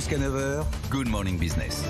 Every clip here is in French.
Jusqu'à 9h, Good Morning Business.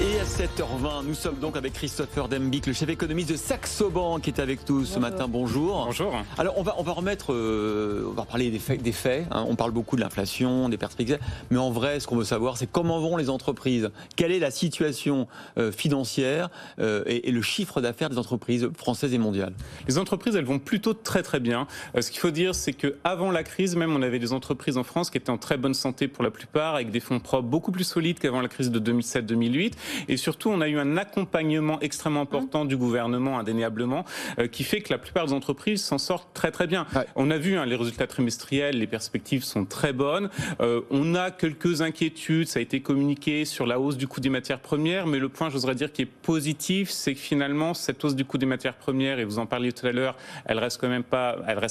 Et à 7h20, nous sommes donc avec Christopher Dembick, le chef économiste de Saxo Bank, qui est avec nous ce matin. Bonjour. Bonjour. Alors on va remettre, on va parler des faits. Hein. On parle beaucoup de l'inflation, des perspectives, mais en vrai, ce qu'on veut savoir, c'est comment vont les entreprises. Quelle est la situation financière et le chiffre d'affaires des entreprises françaises et mondiales? Les entreprises, elles vont plutôt très très bien. Ce qu'il faut dire, c'est qu'avant la crise, même, on avait des entreprises en France qui étaient en très bonne santé pour la plupart, avec des fonds propres beaucoup plus solides qu'avant la crise de 2007-2008. Et surtout, on a eu un accompagnement extrêmement important du gouvernement, indéniablement, qui fait que la plupart des entreprises s'en sortent très très bien. Ouais. On a vu les résultats trimestriels, les perspectives sont très bonnes. On a quelques inquiétudes, ça a été communiqué sur la hausse du coût des matières premières, mais le point, j'oserais dire, qui est positif, c'est que finalement, cette hausse du coût des matières premières, et vous en parliez tout à l'heure, elle reste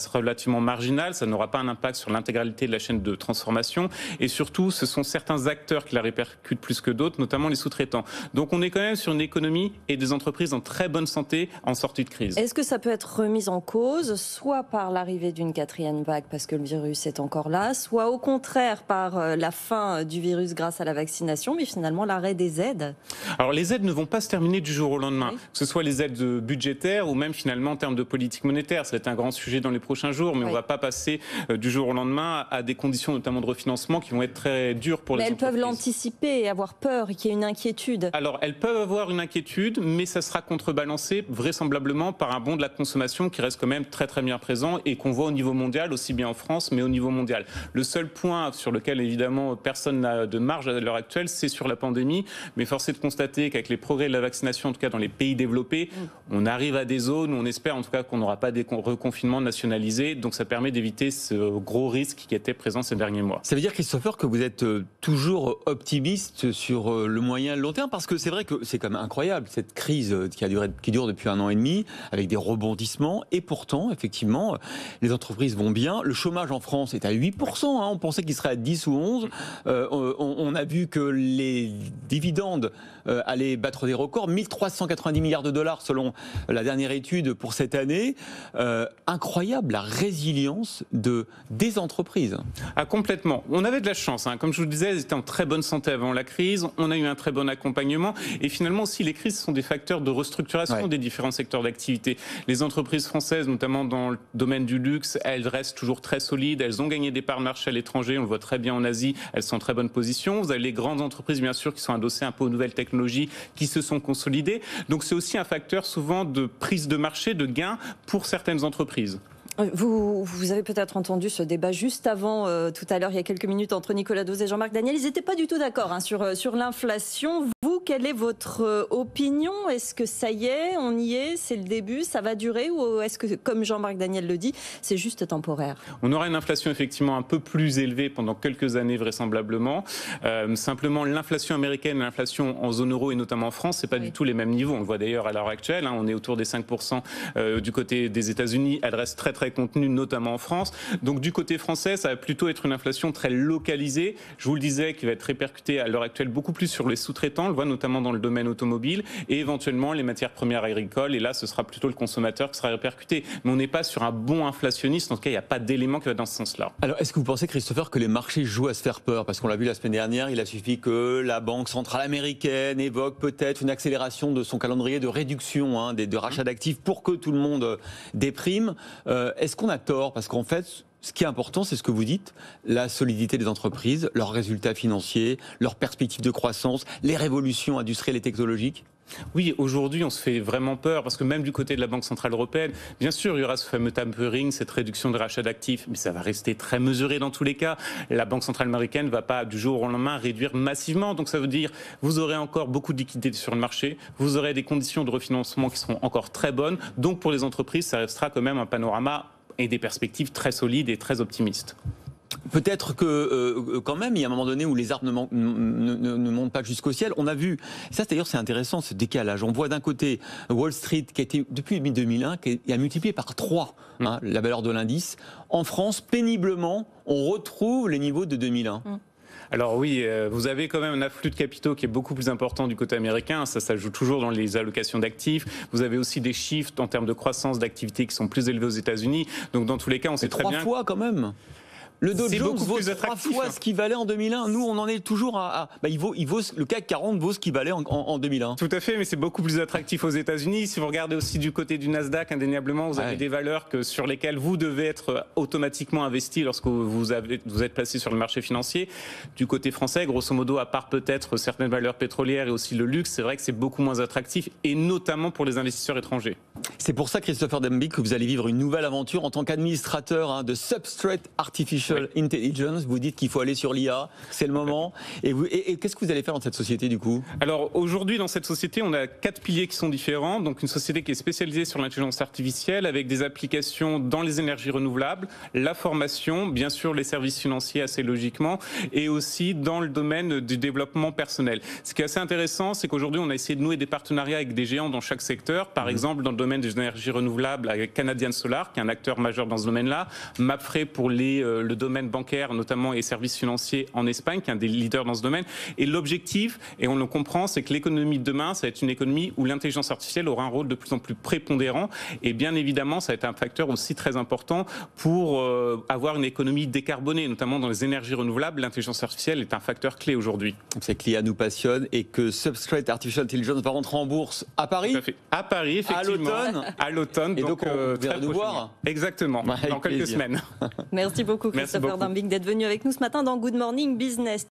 relativement marginale, ça n'aura pas un impact sur l'intégralité de la chaîne de transformation. Et surtout, ce sont certains acteurs qui la répercutent plus que d'autres, notamment les sous-traitants. Donc on est quand même sur une économie et des entreprises en très bonne santé en sortie de crise. Est-ce que ça peut être remis en cause, soit par l'arrivée d'une quatrième vague parce que le virus est encore là, soit au contraire par la fin du virus grâce à la vaccination, mais finalement l'arrêt des aides? Alors les aides ne vont pas se terminer du jour au lendemain, oui. Que ce soit les aides budgétaires ou même finalement en termes de politique monétaire. Ça va être un grand sujet dans les prochains jours, mais oui. On ne va pas passer du jour au lendemain à des conditions notamment de refinancement qui vont être très dures pour les entreprises. Mais elles peuvent l'anticiper et avoir peur qu'il y ait une inquiétude. Alors, elles peuvent avoir une inquiétude, mais ça sera contrebalancé vraisemblablement par un bond de la consommation qui reste quand même très très bien présent et qu'on voit au niveau mondial, aussi bien en France, mais au niveau mondial. Le seul point sur lequel évidemment personne n'a de marge à l'heure actuelle, c'est sur la pandémie, mais force est de constater qu'avec les progrès de la vaccination, en tout cas dans les pays développés, on arrive à des zones où on espère en tout cas qu'on n'aura pas des reconfinements nationalisés, donc ça permet d'éviter ce gros risque qui était présent ces derniers mois. Ça veut dire, Christopher, que vous êtes toujours optimiste sur le moyen et le long terme, parce que c'est vrai que c'est quand même incroyable, cette crise qui dure depuis 1 an et demi, avec des rebondissements, et pourtant, effectivement, les entreprises vont bien. Le chômage en France est à 8%, on pensait qu'il serait à 10 ou 11. On a vu que les dividendes allaient battre des records, 1390 milliards de dollars selon la dernière étude pour cette année. Incroyable la résilience des entreprises. Ah, complètement. On avait de la chance, comme je vous le disais, elles étaient en très bonne santé avant la crise, on a eu un très bon accompagnement. Et finalement aussi, les crises sont des facteurs de restructuration des différents secteurs d'activité. Les entreprises françaises, notamment dans le domaine du luxe, elles restent toujours très solides. Elles ont gagné des parts de marché à l'étranger. On le voit très bien en Asie. Elles sont en très bonne position. Vous avez les grandes entreprises, bien sûr, qui sont adossées un peu aux nouvelles technologies, qui se sont consolidées. Donc c'est aussi un facteur souvent de prise de marché, de gain pour certaines entreprises. Vous avez peut-être entendu ce débat juste avant, tout à l'heure, il y a quelques minutes, entre Nicolas Dose et Jean-Marc Daniel. Ils n'étaient pas du tout d'accord sur l'inflation. Vous, quelle est votre opinion? Est-ce que ça y est, on y est, c'est le début, ça va durer? Ou est-ce que, comme Jean-Marc Daniel le dit, c'est juste temporaire? On aura une inflation effectivement un peu plus élevée pendant quelques années vraisemblablement. Simplement, l'inflation américaine et l'inflation en zone euro et notamment en France, c'est pas du tout les mêmes niveaux. On le voit d'ailleurs à l'heure actuelle. On est autour des 5% du côté des États-Unis. Elle reste très très contenue, notamment en France. Donc du côté français, ça va plutôt être une inflation très localisée. Je vous le disais, qui va être répercutée à l'heure actuelle beaucoup plus sur les sous-traitants. On le voit notamment dans le domaine automobile et éventuellement les matières premières agricoles. Et là, ce sera plutôt le consommateur qui sera répercuté. Mais on n'est pas sur un bon inflationniste. En tout cas, il n'y a pas d'élément qui va dans ce sens-là. Alors, est-ce que vous pensez, Christopher, que les marchés jouent à se faire peur? Parce qu'on l'a vu la semaine dernière, il a suffi que la Banque centrale américaine évoque peut-être une accélération de son calendrier de réduction de rachat d'actifs pour que tout le monde déprime. Est-ce qu'on a tort? Parce qu'en fait, ce qui est important, c'est ce que vous dites, la solidité des entreprises, leurs résultats financiers, leurs perspectives de croissance, les révolutions industrielles et technologiques. Oui, aujourd'hui, on se fait vraiment peur parce que même du côté de la Banque centrale européenne, bien sûr, il y aura ce fameux tapering, cette réduction de rachat d'actifs, mais ça va rester très mesuré dans tous les cas. La Banque centrale américaine ne va pas du jour au lendemain réduire massivement. Donc ça veut dire vous aurez encore beaucoup de liquidités sur le marché, vous aurez des conditions de refinancement qui seront encore très bonnes. Donc pour les entreprises, ça restera quand même un panorama et des perspectives très solides et très optimistes. Peut-être que quand même, il y a un moment donné où les arbres ne montent pas jusqu'au ciel. On a vu, ça d'ailleurs c'est intéressant ce décalage. On voit d'un côté Wall Street qui a été depuis 2001 qui a multiplié par 3 la valeur de l'indice. En France, péniblement, on retrouve les niveaux de 2001. Alors oui, vous avez quand même un afflux de capitaux qui est beaucoup plus important du côté américain. Ça joue toujours dans les allocations d'actifs. Vous avez aussi des shifts en termes de croissance d'activité qui sont plus élevés aux États-Unis. Donc dans tous les cas, on sait très bien. 3 fois quand même. Le Dow C'est Jones beaucoup vaut plus 3 attractif. fois ce qu'il valait en 2001. Nous, on en est toujours le CAC 40 vaut ce qu'il valait en 2001. Tout à fait, mais c'est beaucoup plus attractif aux États-Unis. Si vous regardez aussi du côté du Nasdaq, indéniablement, vous avez des valeurs sur lesquelles vous devez être automatiquement investi lorsque vous êtes placé sur le marché financier. Du côté français, grosso modo, à part peut-être certaines valeurs pétrolières et aussi le luxe, c'est vrai que c'est beaucoup moins attractif, et notamment pour les investisseurs étrangers. C'est pour ça, Christopher Dembick, que vous allez vivre une nouvelle aventure en tant qu'administrateur de Substrate Artificial Intelligence. Vous dites qu'il faut aller sur l'IA, c'est le moment. Et qu'est-ce que vous allez faire dans cette société, du coup? Alors aujourd'hui, dans cette société, on a 4 piliers qui sont différents. Donc une société qui est spécialisée sur l'intelligence artificielle, avec des applications dans les énergies renouvelables, la formation, bien sûr les services financiers assez logiquement, et aussi dans le domaine du développement personnel. Ce qui est assez intéressant, c'est qu'aujourd'hui, on a essayé de nouer des partenariats avec des géants dans chaque secteur. Par exemple, dans le domaine des énergies renouvelables, avec Canadian Solar, qui est un acteur majeur dans ce domaine-là, Mapfre pour le domaine bancaire, notamment, et services financiers en Espagne, qui est un des leaders dans ce domaine. Et l'objectif, et on le comprend, c'est que l'économie de demain, ça va être une économie où l'intelligence artificielle aura un rôle de plus en plus prépondérant. Et bien évidemment, ça va être un facteur aussi très important pour avoir une économie décarbonée, notamment dans les énergies renouvelables. L'intelligence artificielle est un facteur clé aujourd'hui. C'est que l'IA nous passionne et que Substrate Artificial Intelligence va rentrer en bourse à Paris. Tout à fait. À Paris, effectivement. À l'automne. Et donc on verra nous voir. Exactement, dans quelques semaines. Merci beaucoup, Christopher Dembick, d'être venu avec nous ce matin dans Good Morning Business.